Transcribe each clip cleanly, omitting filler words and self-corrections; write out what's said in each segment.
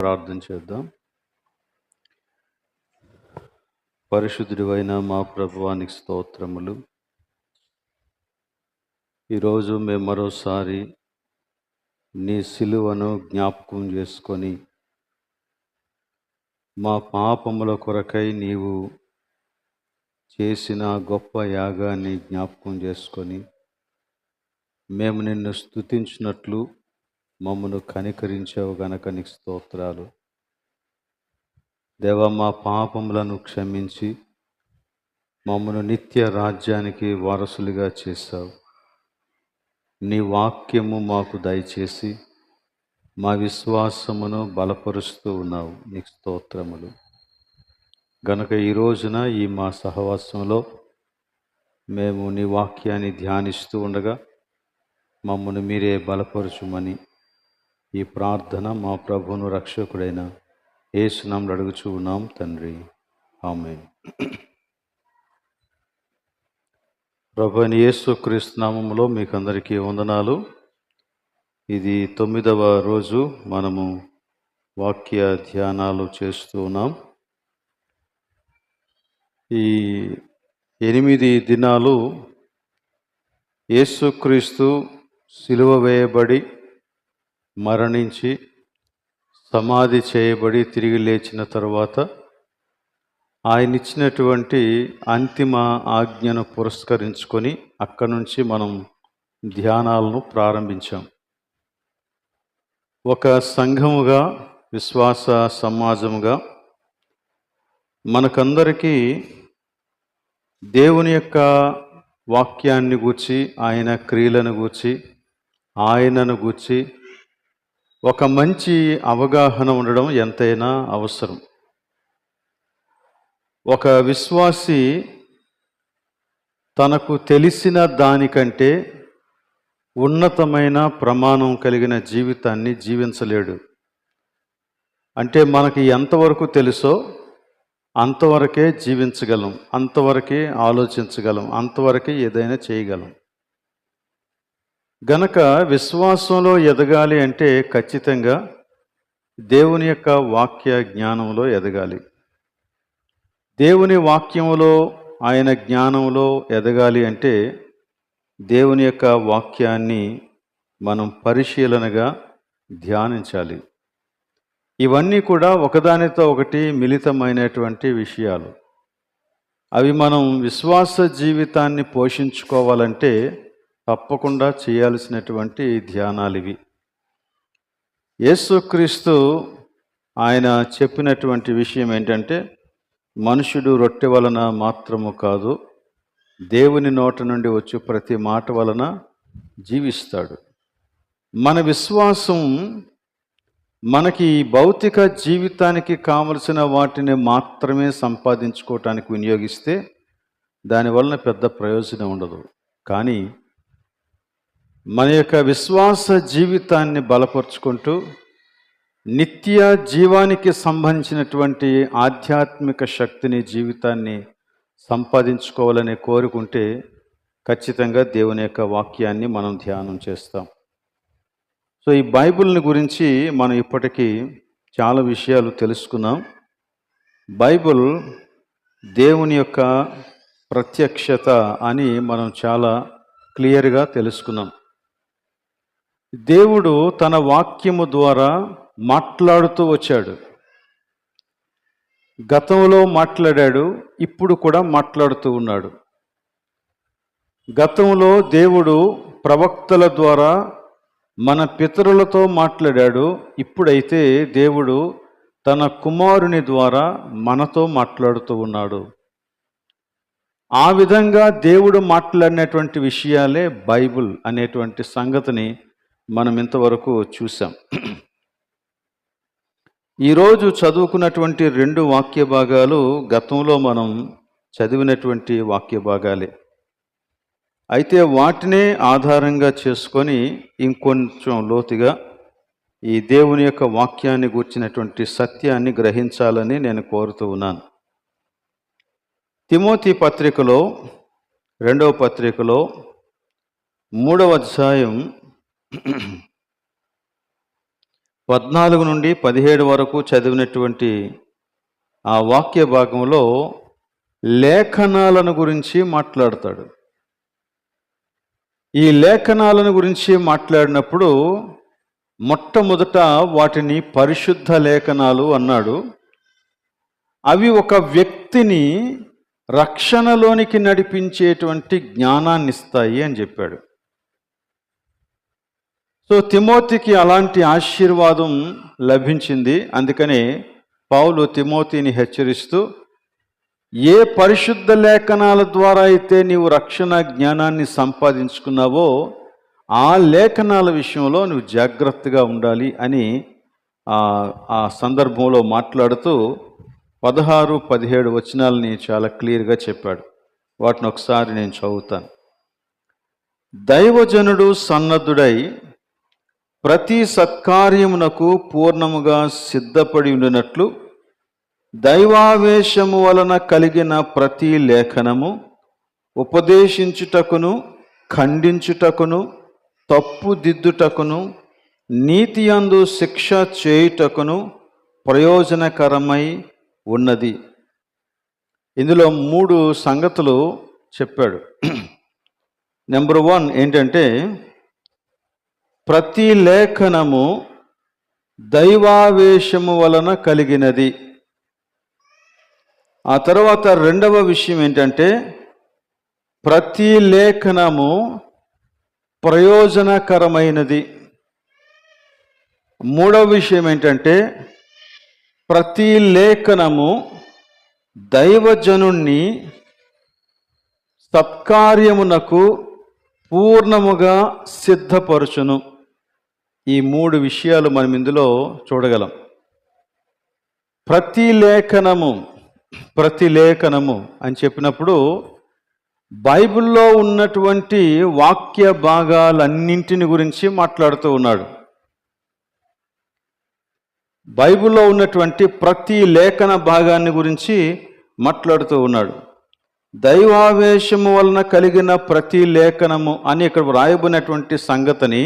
ప్రార్థన చేద్దాం. పరిశుద్ధుడైన మా ప్రభువానికి స్తోత్రములు. ఈరోజు మేము మరోసారి నీ సిలువను జ్ఞాపకం చేసుకొని మా పాపముల కొరకై నీవు చేసిన గొప్ప యాగాన్ని జ్ఞాపకం చేసుకొని మేము నిన్ను స్తుతించినట్లు మమ్మను కనికరించావు గనక నీకు స్తోత్రాలు. దేవా, మా పాపములను క్షమించి మమ్మను నిత్య రాజ్యానికి వారసులుగా చేశావు. నీ వాక్యము మాకు దయచేసి మా విశ్వాసమును బలపరుస్తూ ఉన్నావు. నీకు స్తోత్రములు. గనుక ఈ రోజున ఈ మా సహవాసంలో మేము నీ వాక్యాన్ని ధ్యానిస్తూ ఉండగా మమ్మను మీరే బలపరచుమని ఈ ప్రార్థన మా ప్రభువును రక్షకుడైన యేసు నామములో అడుగుచూ ఉన్నాం తండ్రి, ఆమేన్. ప్రభువైన యేసుక్రీస్తు నామములో మీకు అందరికీ వందనాలు. ఇది 9వ రోజు మనము వాక్య ధ్యానాలు చేస్తూ ఉన్నాం. ఈ 8 దినాలు యేసుక్రీస్తు సిలువ వేయబడి మరణించి సమాధి చేయబడి తిరిగి లేచిన తరువాత ఆయన ఇచ్చినటువంటి అంతిమ ఆజ్ఞను పురస్కరించుకొని అక్కడి నుంచి మనం ధ్యానాలను ప్రారంభించాం. ఒక సంఘముగా, విశ్వాస సమాజముగా మనకందరికీ దేవుని యొక్క వాక్యాన్ని గూర్చి, ఆయన క్రియలను గూర్చి, ఆయనను గూర్చి ఒక మంచి అవగాహన ఉండడం ఎంతైనా అవసరం. ఒక విశ్వాసి తనకు తెలిసిన దానికంటే ఉన్నతమైన ప్రమాణం కలిగిన జీవితాన్ని జీవించలేడు. అంటే మనకి ఎంతవరకు తెలుసో అంతవరకే జీవించగలం, అంతవరకే ఆలోచించగలం, అంతవరకే ఏదైనా చేయగలం. గనక విశ్వాసంలో ఎదగాలి అంటే ఖచ్చితంగా దేవుని యొక్క వాక్య జ్ఞానంలో ఎదగాలి. దేవుని వాక్యములో, ఆయన జ్ఞానంలో ఎదగాలి అంటే దేవుని యొక్క వాక్యాన్ని మనం పరిశీలనగా ధ్యానించాలి. ఇవన్నీ కూడా ఒకదానితో ఒకటి మిళితమైనటువంటి విషయాలు. అవి మనం విశ్వాస జీవితాన్ని పోషించుకోవాలంటే తప్పకుండా చేయాల్సినటువంటి ధ్యానాలు ఇవి. యేసుక్రీస్తు ఆయన చెప్పినటువంటి విషయం ఏంటంటే, మనుషుడు రొట్టె వలన మాత్రము కాదు, దేవుని నోట నుండి వచ్చి ప్రతి మాట వలన జీవిస్తాడు. మన విశ్వాసం మనకి భౌతిక జీవితానికి కావలసిన వాటిని మాత్రమే సంపాదించుకోవటానికి వినియోగిస్తే దానివలన పెద్ద ప్రయోజనం ఉండదు. కానీ మన యొక్క విశ్వాస జీవితాన్ని బలపరుచుకుంటూ నిత్య జీవానికి సంబంధించినటువంటి ఆధ్యాత్మిక శక్తిని, జీవితాన్ని సంపాదించుకోవాలని కోరుకుంటే ఖచ్చితంగా దేవుని యొక్క వాక్యాన్ని మనం ధ్యానం చేస్తాం. సో ఈ బైబిల్ని గురించి మనం ఇప్పటికీ చాలా విషయాలు తెలుసుకున్నాం. బైబిల్ దేవుని యొక్క ప్రత్యక్షత అని మనం చాలా క్లియర్గా తెలుసుకున్నాం. దేవుడు తన వాక్యము ద్వారా మాట్లాడుతూ వచ్చాడు. గతంలో మాట్లాడాడు, ఇప్పుడు కూడా మాట్లాడుతూ ఉన్నాడు. గతంలో దేవుడు ప్రవక్తల ద్వారా మన పితరులతో మాట్లాడాడు. ఇప్పుడైతే దేవుడు తన కుమారుని ద్వారా మనతో మాట్లాడుతూ ఉన్నాడు. ఆ విధంగా దేవుడు మాట్లాడినటువంటి విషయాలే బైబిల్ అనేటువంటి సంగతిని మనం ఇంతవరకు చూసాం. ఈరోజు చదువుకున్నటువంటి 2 వాక్య భాగాలు గతంలో మనం చదివినటువంటి వాక్య భాగాలే. అయితే వాటినే ఆధారంగా చేసుకొని ఇంకొంచెం లోతుగా ఈ దేవుని యొక్క వాక్యాన్ని గూర్చినటువంటి సత్యాన్ని గ్రహించాలని నేను కోరుతూ ఉన్నాను. తిమోతి పత్రికలో, 2వ పత్రికలో 3వ అధ్యాయం 14 నుండి 17 వరకు చదివినటువంటి ఆ వాక్య భాగంలో లేఖనాలను గురించి మాట్లాడతాడు. ఈ లేఖనాలను గురించి మాట్లాడినప్పుడు మొట్టమొదట వాటిని పరిశుద్ధ లేఖనాలు అన్నాడు. అవి ఒక వ్యక్తిని రక్షణలోనికి నడిపించేటువంటి జ్ఞానాన్ని ఇస్తాయి అని చెప్పాడు. సో తిమోతికి అలాంటి ఆశీర్వాదం లభించింది. అందుకనే పౌలు తిమోతిని హెచ్చరిస్తూ, ఏ పరిశుద్ధ లేఖనాల ద్వారా అయితే నీవు రక్షణ జ్ఞానాన్ని సంపాదించుకున్నావో ఆ లేఖనాల విషయంలో నువ్వు జాగ్రత్తగా ఉండాలి అని ఆ సందర్భంలో మాట్లాడుతూ 16, 17 వచనాలని చాలా క్లియర్గా చెప్పాడు. వాటిని ఒకసారి నేను చదువుతాను. దైవజనుడు సన్నద్ధుడై ప్రతి సత్కార్యమునకు పూర్ణముగా సిద్ధపడి ఉండినట్లు దైవావేశము వలన కలిగిన ప్రతి లేఖనము ఉపదేశించుటకును, ఖండించుటకును, తప్పుదిద్దుటకును, నీతి యందు శిక్ష చేయుటకును ప్రయోజనకరమై ఉన్నది. ఇందులో 3 సంగతులు చెప్పాడు. నెంబర్ 1 ఏంటంటే, ప్రతి లేఖనము దైవావేశము వలన కలిగినది. ఆ తర్వాత 2వ విషయం ఏంటంటే, ప్రతి లేఖనము ప్రయోజనకరమైనది. 3వ విషయం ఏంటంటే, ప్రతి లేఖనము దైవజనుణ్ణి సత్కార్యమునకు పూర్ణముగా సిద్ధపరచును. ఈ 3 విషయాలు మనం ఇందులో చూడగలం. ప్రతి లేఖనము అని చెప్పినప్పుడు బైబిల్లో ఉన్నటువంటి వాక్య భాగాలన్నింటిని గురించి మాట్లాడుతూ ఉన్నాడు. బైబిల్లో ఉన్నటువంటి ప్రతి లేఖన భాగాన్ని గురించి మాట్లాడుతూ ఉన్నాడు. దైవావేశము వలన కలిగిన ప్రతి లేఖనము అని ఇక్కడ వ్రాయబడినటువంటి సంగతిని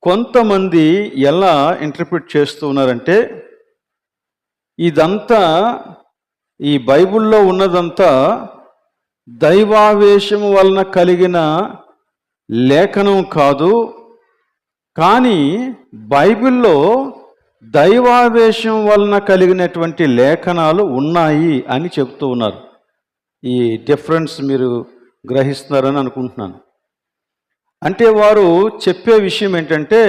కొంతమంది ఎలా ఇంటర్ప్రిట్ చేస్తూ ఉన్నారంటే, ఇదంతా ఈ బైబిల్లో ఉన్నదంతా దైవావేశము వలన కలిగిన లేఖనం కాదు, కానీ బైబిల్లో దైవావేశం వలన కలిగినటువంటి లేఖనాలు ఉన్నాయి అని చెప్తూ ఉన్నారు. ఈ డిఫరెన్స్ మీరు గ్రహిస్తున్నారని అనుకుంటున్నాను. అంటే వారు చెప్పే విషయం ఏంటంటే,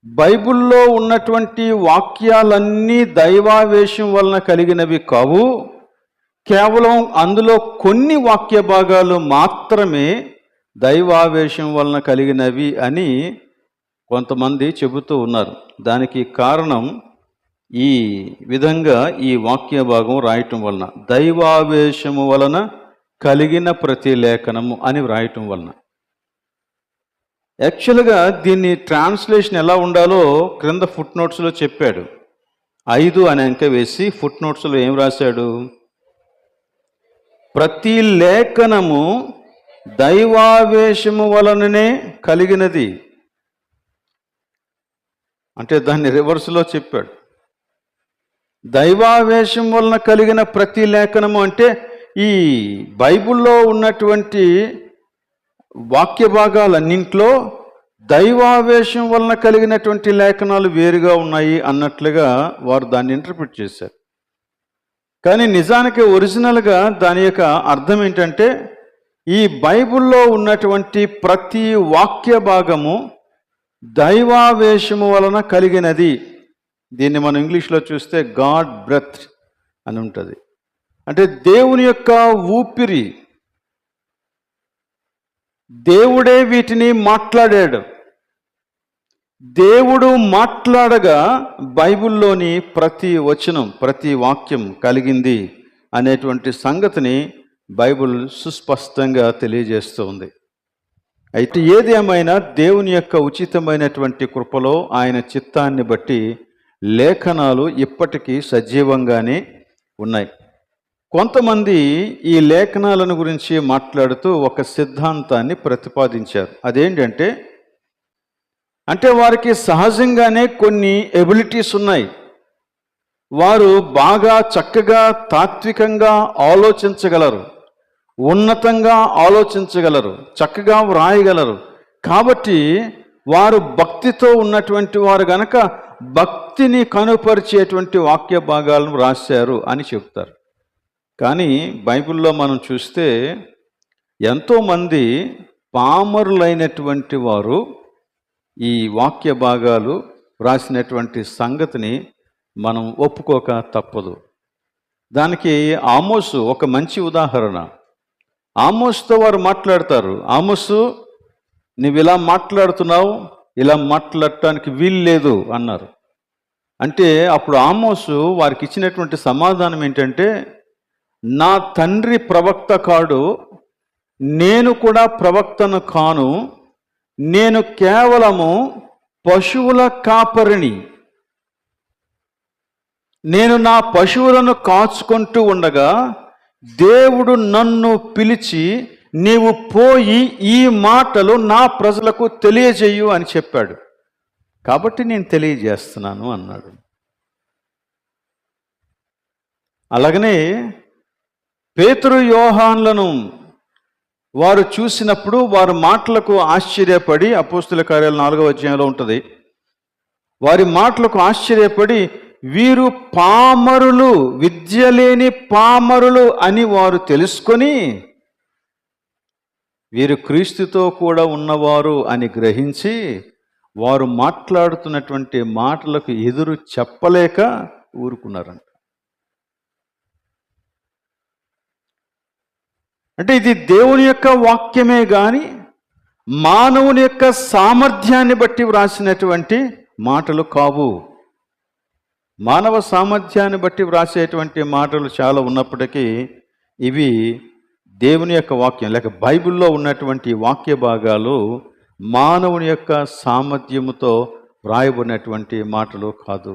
బైబిల్లో ఉన్నటువంటి వాక్యాలన్నీ దైవావేశం వలన కలిగినవి కావు, కేవలం అందులో కొన్ని వాక్య భాగాలు మాత్రమే దైవావేశం వలన కలిగినవి అని కొంతమంది చెబుతూ ఉన్నారు. దానికి కారణం ఈ విధంగా ఈ వాక్య భాగం రాయటం వలన, దైవావేశము వలన కలిగిన ప్రతి లేఖనము అని వ్రాయటం వలన. యాక్చువల్గా దీన్ని ట్రాన్స్లేషన్ ఎలా ఉండాలో క్రింద ఫుట్ నోట్స్లో చెప్పాడు. 5 అని అంకె వేసి ఫుట్ నోట్స్లో ఏం రాశాడు? ప్రతి లేఖనము దైవావేశము వలననే కలిగినది. అంటే దాన్ని రివర్స్లో చెప్పాడు. దైవావేశం వలన కలిగిన ప్రతి లేఖనము అంటే ఈ బైబిల్లో ఉన్నటువంటి వాక్య భాగాలన్నింటిలో దైవావేశం వలన కలిగినటువంటి లేఖనాలు వేరుగా ఉన్నాయి అన్నట్లుగా వారు దాన్ని ఇంటర్ప్రిట్ చేశారు. కానీ నిజానికి ఒరిజినల్గా దాని యొక్క అర్థం ఏంటంటే, ఈ బైబిల్లో ఉన్నటువంటి ప్రతి వాక్య భాగము దైవావేశము వలన కలిగినది. దీన్ని మనం ఇంగ్లీష్లో చూస్తే గాడ్ బ్రెత్ అని ఉంటుంది. అంటే దేవుని యొక్క ఊపిరి, దేవుడే వీటిని మాట్లాడాడు. దేవుడు మాట్లాడగా బైబిల్లోని ప్రతి వచనం, ప్రతి వాక్యం కలిగింది అనేటువంటి సంగతిని బైబిల్ సుస్పష్టంగా తెలియజేస్తూ ఉంది. అయితే ఏది ఏమైనా దేవుని యొక్క ఉచితమైనటువంటి కృపలో ఆయన చిత్తాన్ని బట్టి లేఖనాలు ఇప్పటికీ సజీవంగానే ఉన్నాయి. కొంతమంది ఈ లేఖనాలను గురించి మాట్లాడుతూ ఒక సిద్ధాంతాన్ని ప్రతిపాదించారు. అదేంటంటే, అంటే వారికి సహజంగానే కొన్ని ఎబిలిటీస్ ఉన్నాయి. వారు బాగా చక్కగా తాత్వికంగా ఆలోచించగలరు, ఉన్నతంగా ఆలోచించగలరు, చక్కగా వ్రాయగలరు. కాబట్టి వారు భక్తితో ఉన్నటువంటి వారు గనక భక్తిని కనుపరిచేటువంటి వాక్య భాగాలను రాశారు అని చెప్తారు. కానీ బైబిల్లో మనం చూస్తే ఎంతోమంది పామరులైనటువంటి వారు ఈ వాక్య భాగాలు రాసినటువంటి సంగతిని మనం ఒప్పుకోక తప్పదు. దానికి ఆమోసు ఒక మంచి ఉదాహరణ. ఆమోసుతో వారు మాట్లాడతారు, ఆమోసు నువ్వు ఇలా మాట్లాడుతున్నావు, ఇలా మాట్లాడటానికి వీలు లేదు అన్నారు. అంటే అప్పుడు ఆమోసు వారికి ఇచ్చినటువంటి సమాధానం ఏంటంటే, నా తండ్రి ప్రవక్త కాడు, నేను కూడా ప్రవక్తను కాను, నేను కేవలము పశువుల కాపరిని. నేను నా పశువులను కాచుకుంటూ ఉండగా దేవుడు నన్ను పిలిచి నీవు పోయి ఈ మాటలు నా ప్రజలకు తెలియజేయు అని చెప్పాడు, కాబట్టి నేను తెలియజేస్తున్నాను అన్నాడు. అలాగనే పేతురు యోహాన్లను వారు చూసినప్పుడు వారి మాటలకు ఆశ్చర్యపడి, అపోస్తుల కార్యాలు 4వ అధ్యాయంలో ఉంటుంది, వారి మాటలకు ఆశ్చర్యపడి వీరు పామరులు, విద్య లేని పామరులు అని వారు తెలుసుకొని వీరు క్రీస్తుతో కూడా ఉన్నవారు అని గ్రహించి వారు మాట్లాడుతున్నటువంటి మాటలకు ఎదురు చెప్పలేక ఊరుకున్నారంట. అంటే ఇది దేవుని యొక్క వాక్యమే కానీ మానవుని యొక్క సామర్థ్యాన్ని బట్టి వ్రాసినటువంటి మాటలు కావు. మానవ సామర్థ్యాన్ని బట్టి వ్రాసేటువంటి మాటలు చాలా ఉన్నప్పటికీ ఇవి దేవుని యొక్క వాక్యం లేక బైబిల్లో ఉన్నటువంటి వాక్య భాగాలు మానవుని యొక్క సామర్థ్యముతో వ్రాయబడినటువంటి మాటలు కాదు.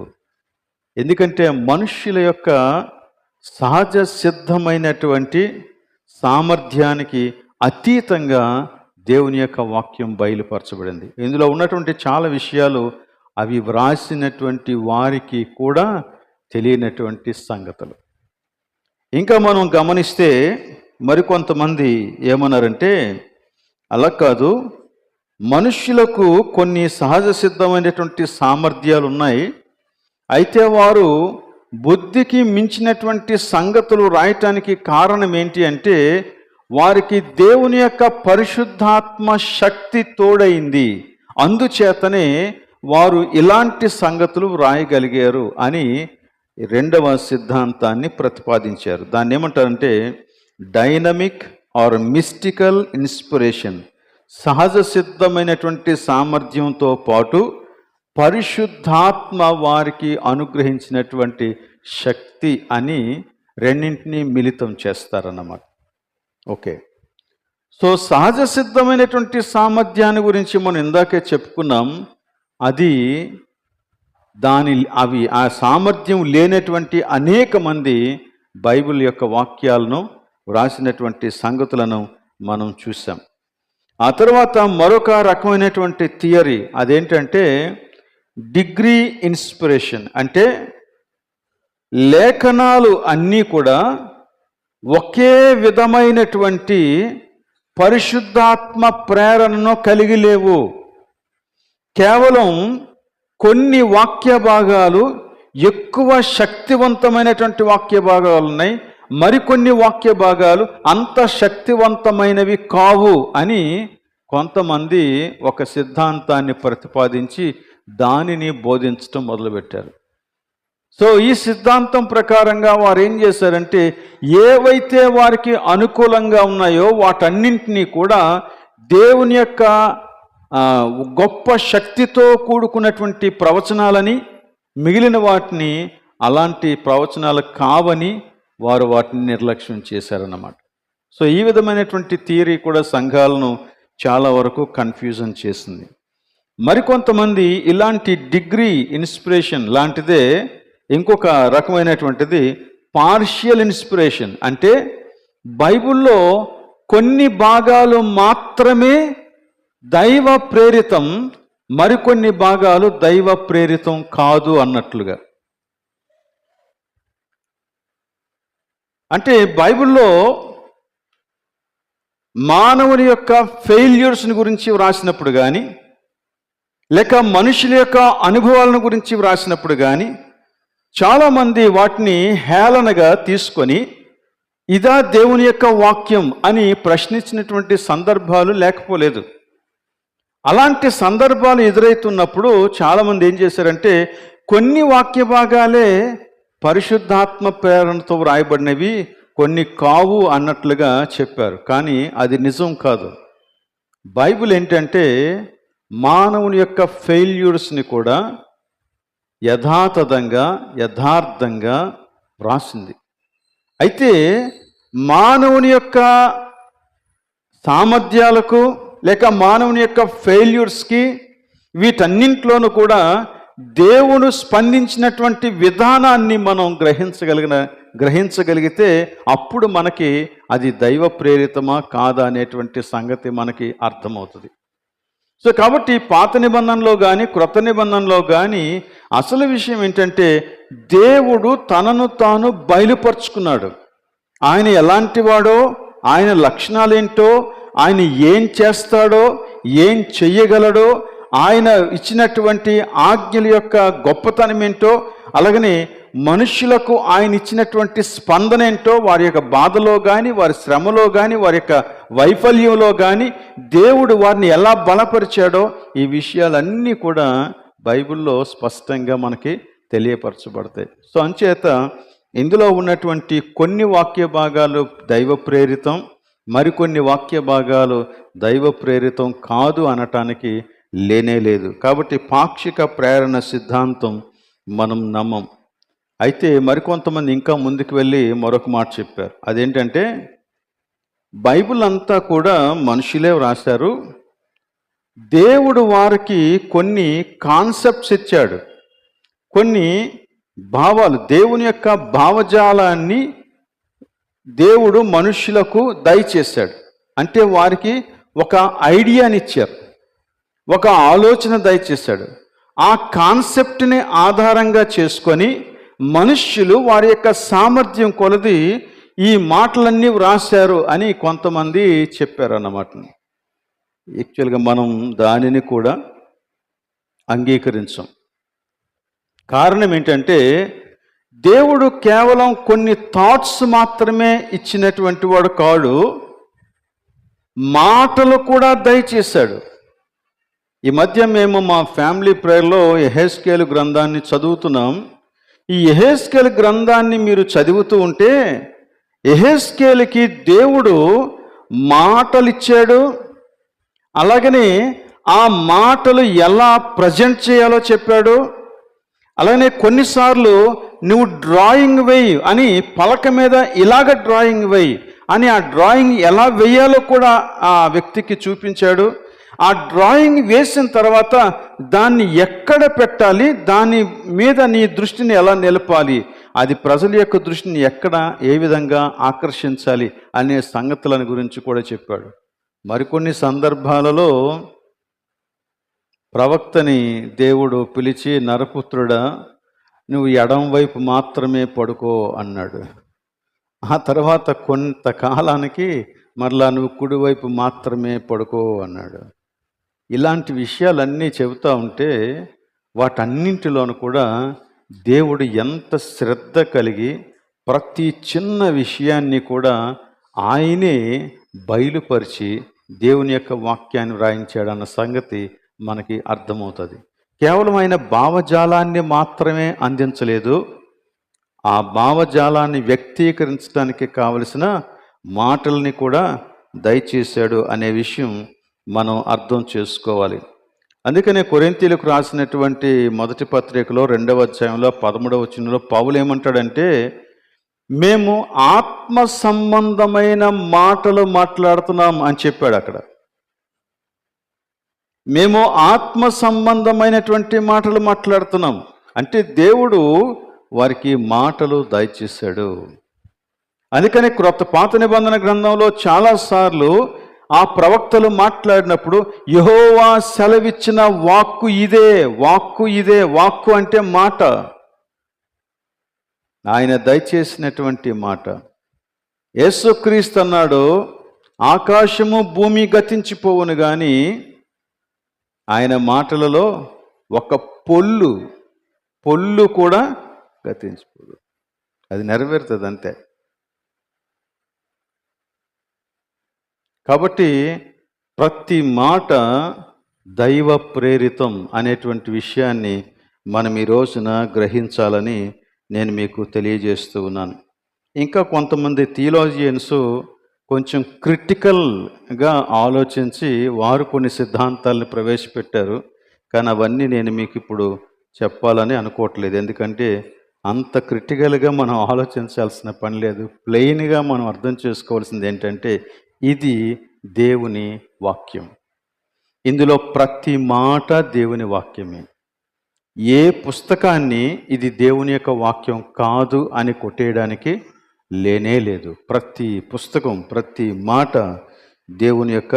ఎందుకంటే మనుష్యుల యొక్క సహజ సిద్ధమైనటువంటి సామర్థ్యానికి అతీతంగా దేవుని యొక్క వాక్యం బయలుపరచబడింది. ఇందులో ఉన్నటువంటి చాలా విషయాలు అవి వ్రాసినటువంటి వారికి కూడా తెలియనటువంటి సంగతులు. ఇంకా మనం గమనిస్తే మరికొంతమంది ఏమన్నారంటే, అలా కాదు, మనుష్యులకు కొన్ని సహజ సిద్ధమైనటువంటి సామర్థ్యాలు ఉన్నాయి, అయితే వారు బుద్ధికి మించినటువంటి సంగతులు రాయటానికి కారణం ఏంటి అంటే వారికి దేవుని యొక్క పరిశుద్ధాత్మ శక్తి తోడైంది, అందుచేతనే వారు ఇలాంటి సంగతులు వ్రాయగలిగారు అని రెండవ సిద్ధాంతాన్ని ప్రతిపాదించారు. దాన్ని ఏమంటారంటే డైనమిక్ ఆర్ మిస్టికల్ ఇన్స్పిరేషన్. సహజ సిద్ధమైనటువంటి సామర్థ్యంతో పాటు పరిశుద్ధాత్మ వారికి అనుగ్రహించినటువంటి శక్తి అని రెండింటినీ మిళితం చేస్తారన్నమాట. ఓకే, సో సహజ సిద్ధమైనటువంటి సామర్థ్యాన్ని గురించి మనం ఇందాకే చెప్పుకున్నాం. అది ఆ సామర్థ్యం లేనటువంటి అనేక మంది బైబిల్ యొక్క వాక్యాలను వ్రాసినటువంటి సంగతులను మనం చూసాం. ఆ తర్వాత మరొక రకమైనటువంటి థియరీ, అదేంటంటే డిగ్రీ ఇన్స్పిరేషన్. అంటే లేఖనాలు అన్నీ కూడా ఒకే విధమైనటువంటి పరిశుద్ధాత్మ ప్రేరణను కలిగి లేవు. కేవలం కొన్ని వాక్య భాగాలు ఎక్కువ శక్తివంతమైనటువంటి వాక్య భాగాలు ఉన్నాయి, మరికొన్ని వాక్య భాగాలు అంత శక్తివంతమైనవి కావు అని కొంతమంది ఒక సిద్ధాంతాన్ని ప్రతిపాదించి దానిని బోధించడం మొదలుపెట్టారు. సో ఈ సిద్ధాంతం ప్రకారంగా వారు ఏం చేశారంటే ఏవైతే వారికి అనుకూలంగా ఉన్నాయో వాటన్నింటినీ కూడా దేవుని యొక్క గొప్ప శక్తితో కూడుకున్నటువంటి ప్రవచనాలని, మిగిలిన వాటిని అలాంటి ప్రవచనాలు కావని వారు వాటిని నిర్లక్ష్యం చేశారన్నమాట. సో ఈ విధమైనటువంటి థియరీ కూడా సంఘాలను చాలా వరకు కన్ఫ్యూజన్ చేసింది. మరికొంతమంది ఇలాంటి డిగ్రీ ఇన్స్పిరేషన్ లాంటిదే ఇంకొక రకమైనటువంటిది పార్షియల్ ఇన్స్పిరేషన్. అంటే బైబిల్లో కొన్ని భాగాలు మాత్రమే దైవ ప్రేరితం, మరికొన్ని భాగాలు దైవ ప్రేరితం కాదు అన్నట్లుగా. అంటే బైబిల్లో మానవుని యొక్క ఫెయిల్యూర్స్ని గురించి వ్రాసినప్పుడు కానీ, లేక మనుషుల యొక్క అనుభవాలను గురించి వ్రాసినప్పుడు కానీ చాలామంది వాటిని హేళనగా తీసుకొని ఇదా దేవుని యొక్క వాక్యం అని ప్రశ్నించినటువంటి సందర్భాలు లేకపోలేదు. అలాంటి సందర్భాలు ఎదురవుతున్నప్పుడు చాలామంది ఏం చేశారంటే కొన్ని వాక్య భాగాలే పరిశుద్ధాత్మ ప్రేరణతో వ్రాయబడినవి, కొన్ని కావు అన్నట్లుగా చెప్పారు. కానీ అది నిజం కాదు. బైబిల్ ఏంటంటే మానవుని యొక్క ఫెయిల్యూర్స్ని కూడా యథార్థంగా వ్రాసింది. అయితే మానవుని యొక్క సామర్థ్యాలకు లేక మానవుని యొక్క ఫెయిల్యూర్స్కి వీటన్నింటిలోనూ కూడా దేవుడు స్పందించినటువంటి విధానాన్ని మనం గ్రహించగలిగితే అప్పుడు మనకి అది దైవ ప్రేరితమా కాదా అనేటువంటి సంగతి మనకి అర్థమవుతుంది. సో కాబట్టి పాత నిబంధనలో కానీ క్రొత్త నిబంధనలో కానీ అసలు విషయం ఏంటంటే దేవుడు తనను తాను బయలుపరుచుకున్నాడు. ఆయన ఎలాంటి వాడో, ఆయన లక్షణాలేంటో, ఆయన ఏం చేస్తాడో, ఏం చెయ్యగలడో, ఆయన ఇచ్చినటువంటి ఆజ్ఞల యొక్క గొప్పతనం ఏంటో, అలాగనే మనుషులకు ఆయన ఇచ్చినటువంటి స్పందన ఏంటో, వారి యొక్క బాధలో కానీ, వారి శ్రమలో కానీ, వారి యొక్క వైఫల్యంలో కానీ దేవుడు వారిని ఎలా బలపరిచాడో ఈ విషయాలన్నీ కూడా బైబిల్లో స్పష్టంగా మనకి తెలియపరచబడతాయి. సో అంచేత ఇందులో ఉన్నటువంటి కొన్ని వాక్య భాగాలు దైవ ప్రేరితం, మరికొన్ని వాక్య భాగాలు దైవ ప్రేరితం కాదు అనటానికి లేనేలేదు. కాబట్టి పాక్షిక ప్రేరణ సిద్ధాంతం మనం నమ్మం. అయితే మరికొంతమంది ఇంకా ముందుకు వెళ్ళి మరొక మాట చెప్పారు. అదేంటంటే బైబిల్ అంతా కూడా మనుషులే వ్రాశారు, దేవుడు వారికి కొన్ని కాన్సెప్ట్స్ ఇచ్చాడు, కొన్ని భావాలు, దేవుని యొక్క భావజాలాన్ని దేవుడు మనుషులకు దయచేశాడు. అంటే వారికి ఒక ఐడియాని ఇచ్చారు, ఒక ఆలోచన దయచేశాడు. ఆ కాన్సెప్ట్ని ఆధారంగా చేసుకొని మనుష్యులు వారి యొక్క సామర్థ్యం కొలది ఈ మాటలన్నీ వ్రాశారు అని కొంతమంది చెప్పారన్నమాట. యాక్చువల్గా మనం దానిని కూడా అంగీకరించాం. కారణం ఏంటంటే దేవుడు కేవలం కొన్ని థాట్స్ మాత్రమే ఇచ్చినటువంటి వాడు కాడు, మాటలు కూడా దయచేశాడు. ఈ మధ్య మేము మా ఫ్యామిలీ ప్రేయర్లో యెహెజ్కేలు గ్రంథాన్ని చదువుతున్నాం. ఈ యెహెజ్కేలు గ్రంథాన్ని మీరు చదువుతూ ఉంటే యెహెజ్కేలుకి దేవుడు మాటలు ఇచ్చాడు, అలాగనే ఆ మాటలు ఎలా ప్రజెంట్ చేయాలో చెప్పాడు. అలానే కొన్నిసార్లు నువ్వు డ్రాయింగ్ వేయి అని పలక మీద ఇలాగ డ్రాయింగ్ వేయి అని ఆ డ్రాయింగ్ ఎలా వేయాలో కూడా ఆ వ్యక్తికి చూపించాడు. ఆ డ్రాయింగ్ వేసిన తర్వాత దాన్ని ఎక్కడ పెట్టాలి, దాని మీద నీ దృష్టిని ఎలా నిలపాలి, అది ప్రజల యొక్క దృష్టిని ఎక్కడ ఏ విధంగా ఆకర్షించాలి అనే సంగతులను గురించి కూడా చెప్పాడు. మరికొన్ని సందర్భాలలో ప్రవక్తని దేవుడు పిలిచి, నరపుత్రుడా నువ్వు ఎడం వైపు మాత్రమే పడుకో అన్నాడు. ఆ తర్వాత కొంతకాలానికి మరలా నువ్వు కుడివైపు మాత్రమే పడుకో అన్నాడు. ఇలాంటి విషయాలన్నీ చెబుతూ ఉంటే వాటన్నింటిలోనూ కూడా దేవుడు ఎంత శ్రద్ధ కలిగి ప్రతి చిన్న విషయాన్ని కూడా ఆయనే బయలుపరిచి దేవుని యొక్క వాక్యాన్ని వ్రాయించాడన్న సంగతి మనకి అర్థమవుతుంది. కేవలం ఆయన భావజాలాన్ని మాత్రమే అందించలేదు, ఆ భావజాలాన్ని వ్యక్తీకరించడానికి కావలసిన మాటల్ని కూడా దయచేశాడు అనే విషయం మనం అర్థం చేసుకోవాలి. అందుకనే కొరింథీయులకు రాసినటువంటి మొదటి పత్రికలో 2వ అధ్యాయంలో 13వ వచనంలో పౌలు ఏమంటాడంటే, మేము ఆత్మ సంబంధమైన మాటలు మాట్లాడుతున్నాం అని చెప్పాడు. అక్కడ మేము ఆత్మ సంబంధమైనటువంటి మాటలు మాట్లాడుతున్నాం అంటే దేవుడు వారికి మాటలు దయచేశాడు. అందుకని పాత నిబంధన గ్రంథంలో చాలాసార్లు ఆ ప్రవక్తలు మాట్లాడినప్పుడు యెహోవా సెలవిచ్చిన వాక్కు ఇదే, వాక్కు ఇదే. వాక్కు అంటే మాట, ఆయన దయచేసినటువంటి మాట. యేసుక్రీస్తు అన్నాడు, ఆకాశము భూమి గతించిపోవును కానీ ఆయన మాటలలో ఒక పొల్లు కూడా గతించిపోదు. అది నెరవేరుతుంది అంతే. కాబట్టి ప్రతి మాట దైవ ప్రేరితం అనేటువంటి విషయాన్ని మనం ఈ రోజున గ్రహించాలని నేను మీకు తెలియజేస్తూ ఉన్నాను. ఇంకా కొంతమంది థియాలజియన్స్ కొంచెం క్రిటికల్గా ఆలోచించి వారు కొన్ని సిద్ధాంతాలను ప్రవేశపెట్టారు. కానీ అవన్నీ నేను మీకు ఇప్పుడు చెప్పాలని అనుకోవట్లేదు. ఎందుకంటే అంత క్రిటికల్గా మనం ఆలోచించాల్సిన పని లేదు. ప్లెయిన్గా మనం అర్థం చేసుకోవాల్సింది ఏంటంటే ఇది దేవుని వాక్యం. ఇందులో ప్రతి మాట దేవుని వాక్యమే. ఏ పుస్తకాన్ని ఇది దేవుని యొక్క వాక్యం కాదు అని కొట్టేయడానికి లేనే లేదు. ప్రతి పుస్తకం, ప్రతి మాట దేవుని యొక్క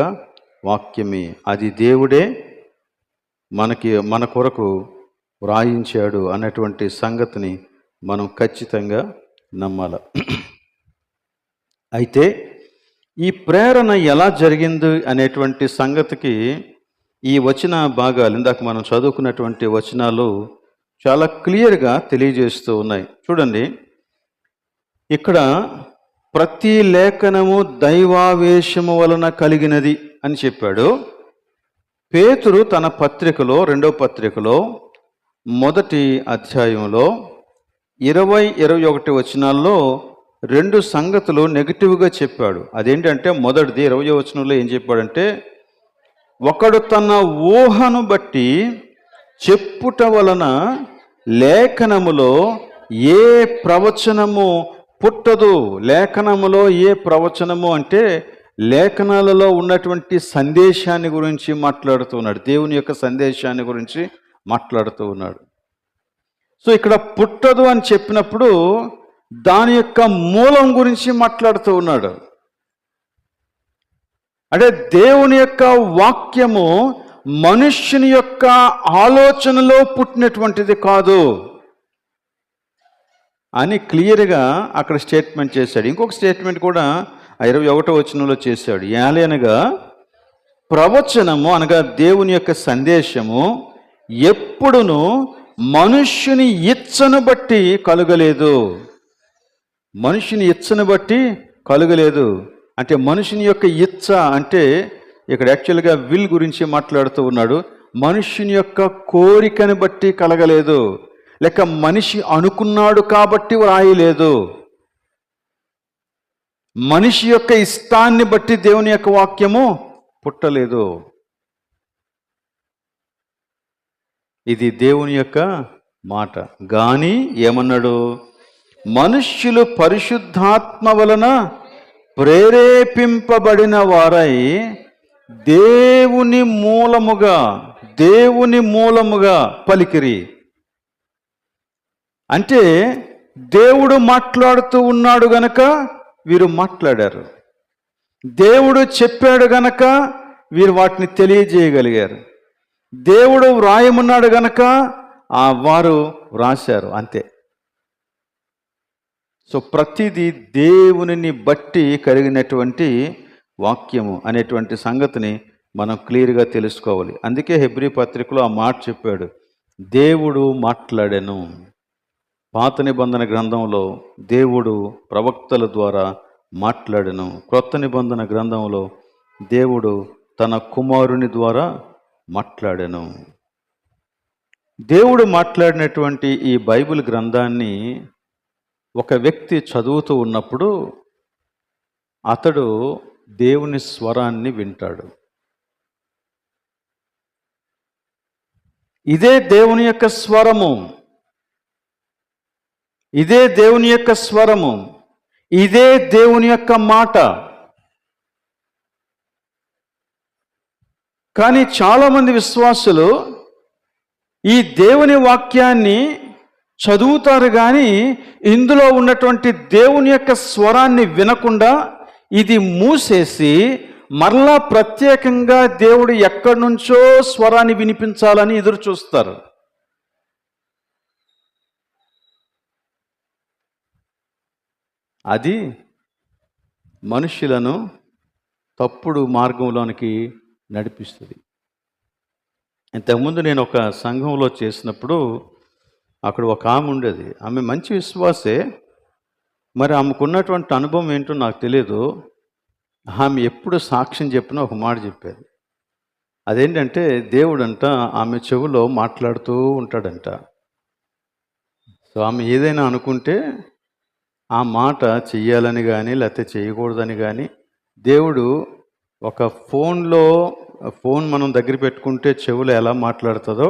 వాక్యమే. అది దేవుడే మన కొరకు వ్రాయించాడు అన్నటువంటి సంగతిని మనం ఖచ్చితంగా నమ్మాల. అయితే ఈ ప్రేరణ ఎలా జరిగింది అనేటువంటి సంగతికి ఈ వచన భాగాలు, ఇందాక మనం చదువుకున్నటువంటి వచనాలు చాలా క్లియర్గా తెలియజేస్తూ ఉన్నాయి. చూడండి, ఇక్కడ ప్రతి లేఖనము దైవావేశము వలన కలిగినది అని చెప్పాడు. పేతురు తన పత్రికలో, రెండవ పత్రికలో మొదటి అధ్యాయంలో 20-21 వచనాల్లో రెండు సంగతులు నెగిటివ్గా చెప్పాడు. అదేంటంటే మొదటిది 20వ వచనంలో ఏం చెప్పాడంటే, ఒకడు తన ఊహను బట్టి చెప్పుట వలన లేఖనములో ఏ ప్రవచనము పుట్టదు. లేఖనములో ఏ ప్రవచనము అంటే లేఖనాలలో ఉన్నటువంటి సందేశాన్ని గురించి మాట్లాడుతూ ఉన్నాడు. దేవుని యొక్క సందేశాన్ని గురించి మాట్లాడుతూ ఉన్నాడు. సో ఇక్కడ పుట్టదు అని చెప్పినప్పుడు దాని యొక్క మూలం గురించి మాట్లాడుతూ ఉన్నాడు. అంటే దేవుని యొక్క వాక్యము మనుష్యుని యొక్క ఆలోచనలో పుట్టినటువంటిది కాదు అని క్లియర్గా అక్కడ స్టేట్మెంట్ చేశాడు. ఇంకొక స్టేట్మెంట్ కూడా 21వ వచనంలో చేశాడు. ఏలయనగా ప్రవచనము అనగా దేవుని యొక్క సందేశము ఎప్పుడును మనుష్యుని ఇచ్చను బట్టి కలుగలేదు. మనుషుని ఇచ్చను బట్టి కలుగలేదు అంటే మనుషుని యొక్క ఇచ్చ అంటే ఇక్కడ యాక్చువల్గా విల్ గురించి మాట్లాడుతూ ఉన్నాడు. మనుషుని యొక్క కోరికను బట్టి కలగలేదు, లేక మనిషి అనుకున్నాడు కాబట్టి వ్రాయలేదు. మనిషి యొక్క ఇష్టాన్ని బట్టి దేవుని యొక్క వాక్యము పుట్టలేదు. ఇది దేవుని యొక్క మాట. కానీ ఏమన్నాడు, మనుష్యులు పరిశుద్ధాత్మ వలన ప్రేరేపింపబడిన వారై దేవుని మూలముగా పలికిరి. అంటే దేవుడు మాట్లాడుతూ ఉన్నాడు గనక వీరు మాట్లాడారు. దేవుడు చెప్పాడు గనక వీరు వాటిని తెలియజేయగలిగారు. దేవుడు వ్రాయమన్నాడు గనక వారు వ్రాశారు, అంతే. సో ప్రతిదీ దేవునిని బట్టి కలిగినటువంటి వాక్యము అనేటువంటి సంగతిని మనం క్లియర్గా తెలుసుకోవాలి. అందుకే హెబ్రీ పత్రికలో ఆ మాట చెప్పాడు, దేవుడు మాట్లాడెను. పాత నిబంధన గ్రంథంలో దేవుడు ప్రవక్తల ద్వారా మాట్లాడెను. క్రొత్త నిబంధన గ్రంథంలో దేవుడు తన కుమారుని ద్వారా మాట్లాడెను. దేవుడు మాట్లాడినటువంటి ఈ బైబిల్ గ్రంథాన్ని ఒక వ్యక్తి చదువుతూ ఉన్నప్పుడు అతడు దేవుని స్వరాన్ని వింటాడు. ఇదే దేవుని యొక్క స్వరము, ఇదే దేవుని యొక్క స్వరము, ఇదే దేవుని యొక్క మాట. కానీ చాలామంది విశ్వాసులు ఈ దేవుని వాక్యాన్ని చదువుతారు కానీ ఇందులో ఉన్నటువంటి దేవుని యొక్క స్వరాన్ని వినకుండా ఇది మూసేసి మరలా ప్రత్యేకంగా దేవుడు ఎక్కడి నుంచో స్వరాన్ని వినిపించాలని ఎదురు చూస్తారు. అది మనుష్యులను తప్పుడు మార్గంలోనికి నడిపిస్తుంది. ఇంతకుముందు నేను ఒక సంఘంలో చేసినప్పుడు అక్కడ ఒక ఆమె ఉండేది. ఆమె మంచి విశ్వాసే, మరి ఆమెకున్నటువంటి అనుభవం ఏంటో నాకు తెలియదు. ఆమె ఎప్పుడు సాక్ష్యం చెప్పినా ఒక మాట చెప్పేది. అదేంటంటే దేవుడంట ఆమె చెవిలో మాట్లాడుతూ ఉంటాడంట. సో ఆమె ఏదైనా అనుకుంటే ఆ మాట చెయ్యాలని కానీ లేకపోతే చేయకూడదని కానీ దేవుడు ఒక ఫోన్ మనం దగ్గర పెట్టుకుంటే చెవులు ఎలా మాట్లాడుతుందో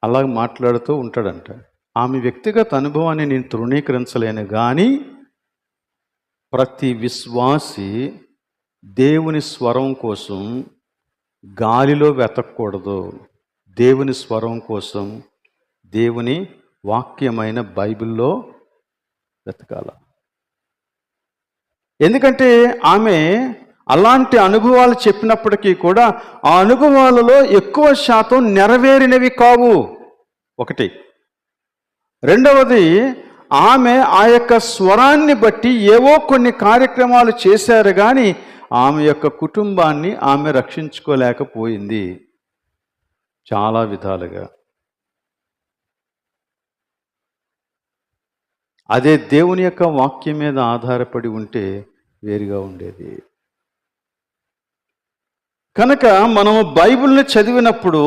అలా మాట్లాడుతూ ఉంటాడంట. ఆమె వ్యక్తిగత అనుభవాన్ని నేను తృణీకరించలేను, కానీ ప్రతి విశ్వాసి దేవుని స్వరం కోసం గాలిలో వెతకూడదు. దేవుని స్వరం కోసం దేవుని వాక్యమైన బైబిల్లో వెతకాల. ఎందుకంటే ఆమె అలాంటి అనుభవాలు చెప్పినప్పటికీ కూడా ఆ అనుభవాలలో ఎక్కువ శాతం నెరవేరినవి కావు. ఒకటి. రెండవది, ఆమె ఆ యొక్క స్వరాన్ని బట్టి ఏవో కొన్ని కార్యక్రమాలు చేశారు, కానీ ఆమె యొక్క కుటుంబాన్ని ఆమె రక్షించుకోలేకపోయింది చాలా విధాలుగా. అదే దేవుని యొక్క వాక్యం మీద ఆధారపడి ఉంటే వేరుగా ఉండేది. కనుక మనము బైబిల్ని చదివినప్పుడు